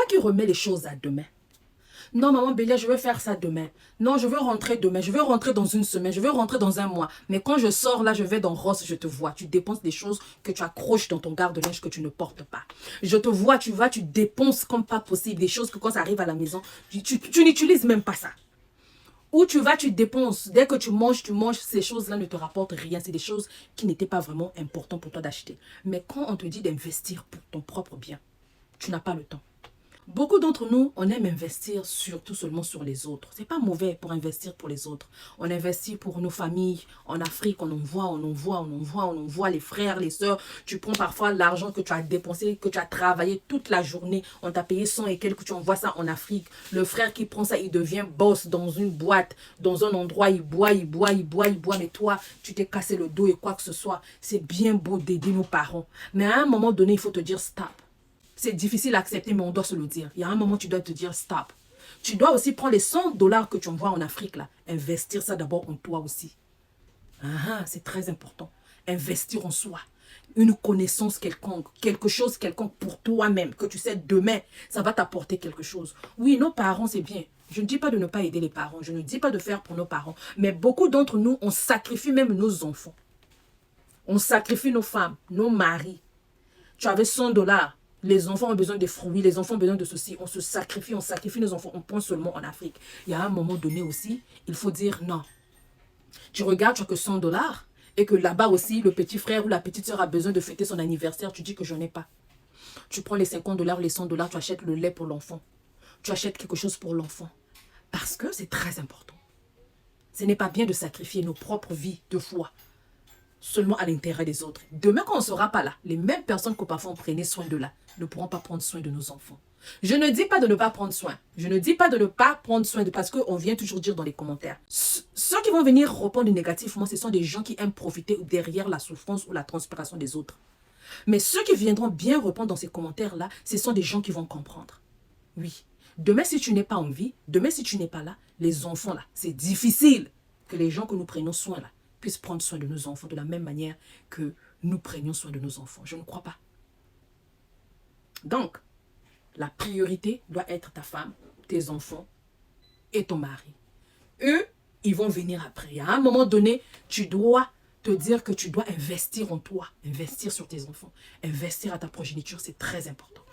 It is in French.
qui remets les choses à demain. Non, maman Bélia, je veux faire ça demain. Non, je veux rentrer demain. Je veux rentrer dans une semaine. Je veux rentrer dans un mois. Mais quand je sors là, je vais dans Ross, je te vois. Tu dépenses des choses que tu accroches dans ton garde-linge que tu ne portes pas. Je te vois, tu vas, tu dépenses comme pas possible. Des choses que quand ça arrive à la maison, tu n'utilises même pas ça. Où tu vas, tu dépenses. Dès que tu manges, ces choses-là ne te rapportent rien. C'est des choses qui n'étaient pas vraiment importantes pour toi d'acheter. Mais quand on te dit d'investir pour ton propre bien, tu n'as pas le temps. Beaucoup d'entre nous, on aime investir surtout seulement sur les autres. C'est pas mauvais pour investir pour les autres. On investit pour nos familles. En Afrique, on envoie les frères, les sœurs. Tu prends parfois l'argent que tu as dépensé, que tu as travaillé toute la journée. On t'a payé 100 et quelques, tu envoies ça en Afrique. Le frère qui prend ça, il devient boss dans une boîte, dans un endroit, il boit. Mais toi, tu t'es cassé le dos et quoi que ce soit. C'est bien beau d'aider nos parents. Mais à un moment donné, il faut te dire stop. C'est difficile à accepter, mais on doit se le dire. Il y a un moment, tu dois te dire stop. Tu dois aussi prendre les 100 dollars que tu envoies en Afrique, là. Investir ça d'abord en toi aussi. C'est très important. Investir en soi. Une connaissance quelconque. Quelque chose quelconque pour toi-même. Que tu sais, demain, ça va t'apporter quelque chose. Oui, nos parents, c'est bien. Je ne dis pas de ne pas aider les parents. Je ne dis pas de faire pour nos parents. Mais beaucoup d'entre nous, on sacrifie même nos enfants. On sacrifie nos femmes, nos maris. Tu avais 100 dollars. Les enfants ont besoin de fruits, les enfants ont besoin de ceci. On se sacrifie, on sacrifie nos enfants. On pense seulement en Afrique. Il y a un moment donné aussi, il faut dire non. Tu regardes, tu as que 100 dollars et que là-bas aussi, le petit frère ou la petite soeur a besoin de fêter son anniversaire. Tu dis que je n'en ai pas. Tu prends les 50 dollars ou les 100 dollars, tu achètes le lait pour l'enfant. Tu achètes quelque chose pour l'enfant. Parce que c'est très important. Ce n'est pas bien de sacrifier nos propres vies de foi seulement à l'intérêt des autres. Demain, quand on ne sera pas là, les mêmes personnes que parfois on prenait soin de là ne pourront pas prendre soin de nos enfants. Je ne dis pas de ne pas prendre soin. Je ne dis pas de ne pas prendre soin de... Parce qu'on vient toujours dire dans les commentaires. Ceux qui vont venir répondre négativement, ce sont des gens qui aiment profiter derrière la souffrance ou la transpiration des autres. Mais ceux qui viendront bien répondre dans ces commentaires-là, ce sont des gens qui vont comprendre. Oui. Demain, si tu n'es pas en vie, demain, si tu n'es pas là, les enfants là, c'est difficile que les gens que nous prenons soin là, puissent prendre soin de nos enfants de la même manière que nous prenions soin de nos enfants. Je ne crois pas. Donc, la priorité doit être ta femme, tes enfants et ton mari. Eux, ils vont venir après. À un moment donné, tu dois te dire que tu dois investir en toi, investir sur tes enfants, investir à ta progéniture, c'est très important.